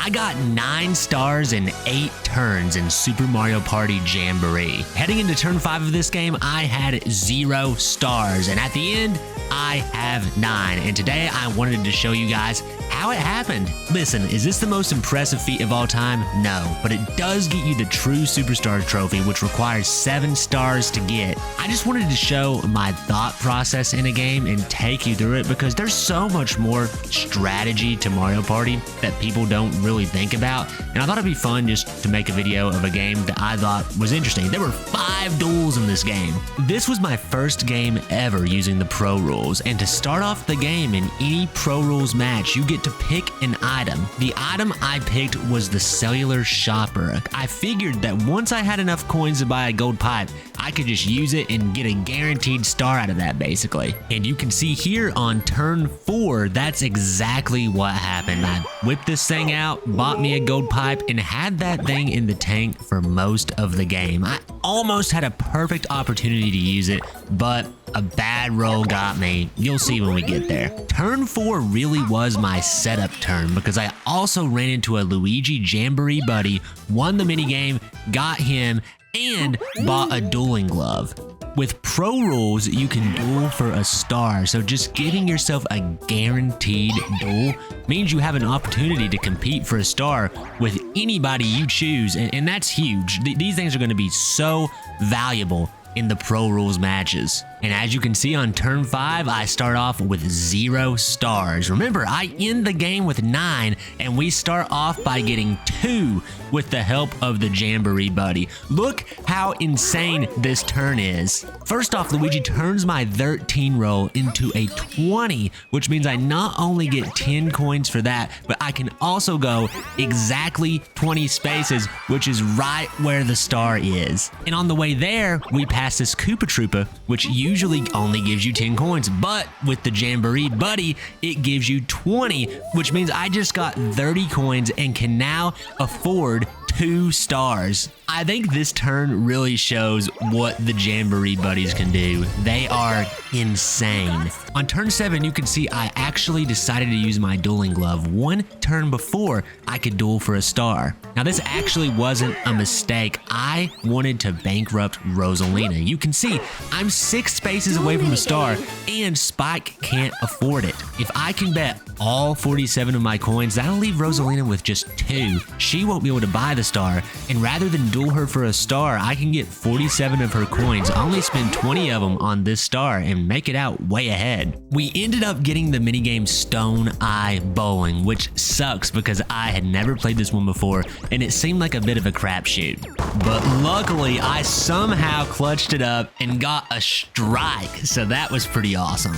I got 9 stars in 8 turns in Super Mario Party Jamboree. Heading into turn 5 of this game, I had 0 stars, and at the end, I have 9. And today I wanted to show you guys how it happened. Listen, is this the most impressive feat of all time? No, but it does get you the true Superstar trophy, which requires 7 stars to get. I just wanted to show my thought process in a game and take you through it because there's so much more strategy to Mario Party that people don't really think about. And I thought it'd be fun just to make a video of a game that I thought was interesting. There were 5 duels in this game. This was my first game ever using the Pro Rules, and to start off the game in any Pro Rules match, you get to pick an item. The item I picked was the Cellular Shopper. I figured that once I had enough coins to buy a gold pipe, I could just use it and get a guaranteed star out of that, basically. And you can see here on turn 4, that's exactly what happened. I whipped this thing out, bought me a gold pipe, and had that thing in the tank for most of the game. I almost had a perfect opportunity to use it, but a bad roll got me. You'll see when we get there. Turn 4 really was my setup turn because I also ran into a Luigi Jamboree buddy, won the minigame, got him, and bought a dueling glove. With Pro Rules, you can duel for a star, so just giving yourself a guaranteed duel means you have an opportunity to compete for a star with anybody you choose, and that's huge. These things are going to be so valuable in the Pro Rules matches. And as you can see on turn 5, I start off with 0 stars. Remember, I end the game with 9, and we start off by getting 2 with the help of the Jamboree buddy. Look how insane this turn is. First off, Luigi turns my 13 roll into a 20, which means I not only get 10 coins for that, but I can also go exactly 20 spaces, which is right where the star is. And on the way there, we pass this Koopa Troopa, which usually only gives you 10 coins, but with the Jamboree buddy, it gives you 20, which means I just got 30 coins and can now afford 2 stars. I think this turn really shows what the Jamboree buddies can do. They are insane. On turn 7, you can see I actually decided to use my dueling glove one turn before I could duel for a star. Now this actually wasn't a mistake. I wanted to bankrupt Rosalina. You can see I'm 6 spaces away from a star and Spike can't afford it. If I can bet all 47 of my coins, that'll leave Rosalina with just 2. She won't be able to buy the star, and rather than duel her for a star, I can get 47 of her coins, only spend 20 of them on this star, and make it out way ahead. We ended up getting the minigame Stone Eye Bowling, which sucks because I had never played this one before, and it seemed like a bit of a crapshoot. But luckily, I somehow clutched it up and got a strike, so that was pretty awesome.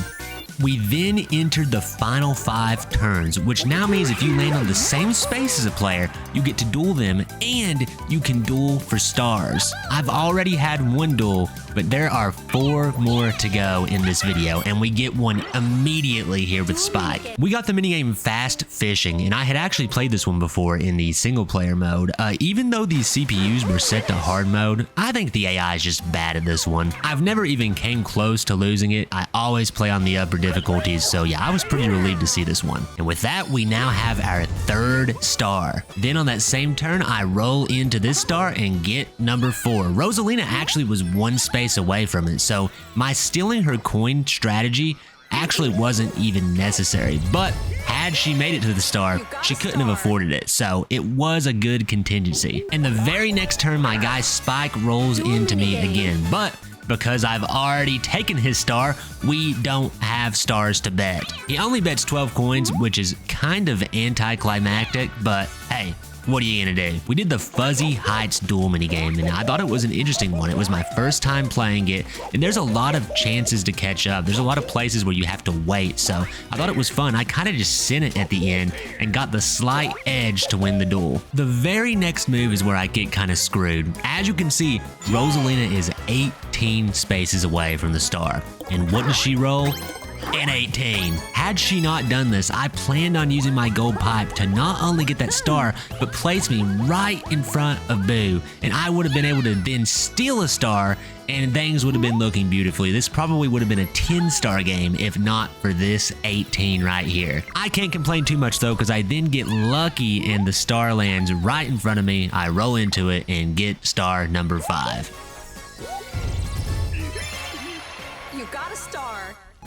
We then entered the final 5 turns, which now means if you land on the same space as a player, you get to duel them and you can duel for stars. I've already had 1 duel, but there are 4 more to go in this video, and we get one immediately here with Spike. We got the minigame Fast Fishing, and I had actually played this one before in the single player mode. Even though these CPUs were set to hard mode, I think the AI is just bad at this one. I've never even came close to losing it. I always play on the upper difficulties, so yeah, I was pretty relieved to see this one. And with that, we now have our 3rd star. Then on that same turn, I roll into this star and get number 4. Rosalina actually was 1 space away from it, so my stealing her coin strategy actually wasn't even necessary, but had she made it to the star, she couldn't have afforded it, so it was a good contingency. And the very next turn, my guy Spike rolls into me again, but because I've already taken his star, we don't have stars to bet. He only bets 12 coins, which is kind of anticlimactic, but hey, what are you gonna do? We did the Fuzzy Heights duel minigame, and I thought it was an interesting one. It was my first time playing it, and there's a lot of chances to catch up. There's a lot of places where you have to wait, so I thought it was fun. I kind of just sent it at the end and got the slight edge to win the duel. The very next move is where I get kind of screwed. As you can see, Rosalina is 18 spaces away from the star, and what does she roll? and 18. Had she not done this, I planned on using my gold pipe to not only get that star, but place me right in front of Boo, and I would have been able to then steal a star, and things would have been looking beautifully. This probably would have been a 10-star game if not for this 18 right here. I can't complain too much though, because I then get lucky and the star lands right in front of me. I roll into it and get star number 5. You got a star.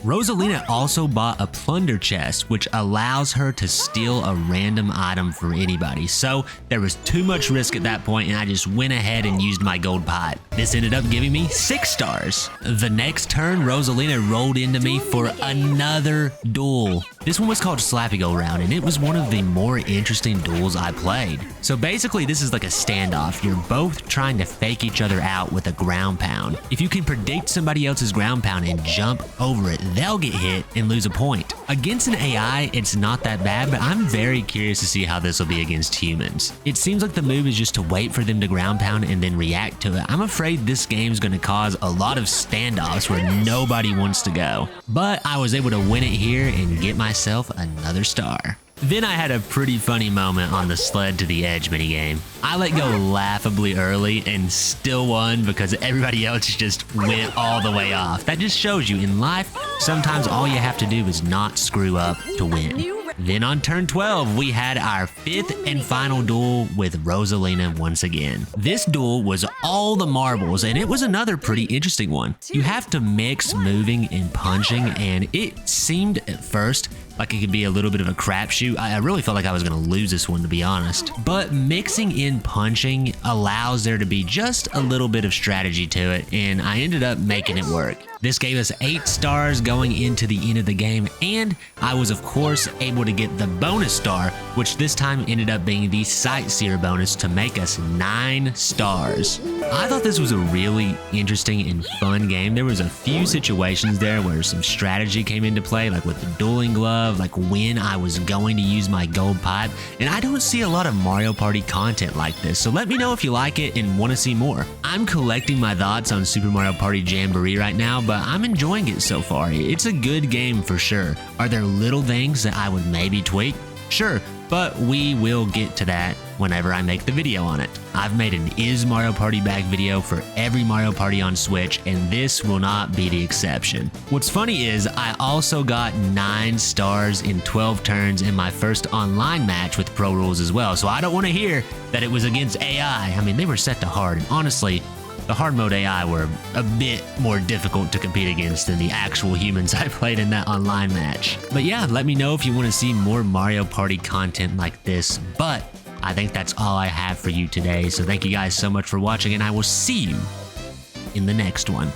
Rosalina also bought a plunder chest, which allows her to steal a random item for anybody. So there was too much risk at that point, and I just went ahead and used my gold pipe. This ended up giving me 6 stars. The next turn, Rosalina rolled into me for another duel. This one was called Slappy Go Round, and it was one of the more interesting duels I played. So basically, this is like a standoff. You're both trying to fake each other out with a ground pound. If you can predict somebody else's ground pound and jump over it, they'll get hit and lose a point. Against an AI, it's not that bad, but I'm very curious to see how this will be against humans. It seems like the move is just to wait for them to ground pound and then react to it. I'm afraid this game is going to cause a lot of standoffs where nobody wants to go. But I was able to win it here and get myself another star. Then I had a pretty funny moment on the sled to the edge minigame. I let go laughably early and still won because everybody else just went all the way off. That just shows you in life, sometimes all you have to do is not screw up to win. Then on turn 12, we had our 5th and final duel with Rosalina once again. This duel was all the marbles, and it was another pretty interesting one. You have to mix moving and punching, and it seemed at first like it could be a little bit of a crapshoot. I really felt like I was going to lose this one, to be honest. But mixing in punching allows there to be just a little bit of strategy to it, and I ended up making it work. This gave us 8 stars going into the end of the game, and I was of course able to get the bonus star, which this time ended up being the Sightseer bonus to make us 9 stars. I thought this was a really interesting and fun game. There was a few situations there where some strategy came into play, like with the dueling glove, like when I was going to use my gold pipe, and I don't see a lot of Mario Party content like this, so let me know if you like it and want to see more. I'm collecting my thoughts on Super Mario Party Jamboree right now, but I'm enjoying it so far. It's a good game for sure. Are there little things that I would maybe tweak? Sure, but we will get to that whenever I make the video on it. I've made an Is Mario Party Back video for every Mario Party on Switch, and this will not be the exception. What's funny is I also got 9 stars in 12 turns in my first online match with Pro Rules as well, so I don't want to hear that it was against AI. I mean, they were set to hard, and honestly, the hard mode AI were a bit more difficult to compete against than the actual humans I played in that online match. But yeah, let me know if you want to see more Mario Party content like this, but I think that's all I have for you today. So thank you guys so much for watching, and I will see you in the next one.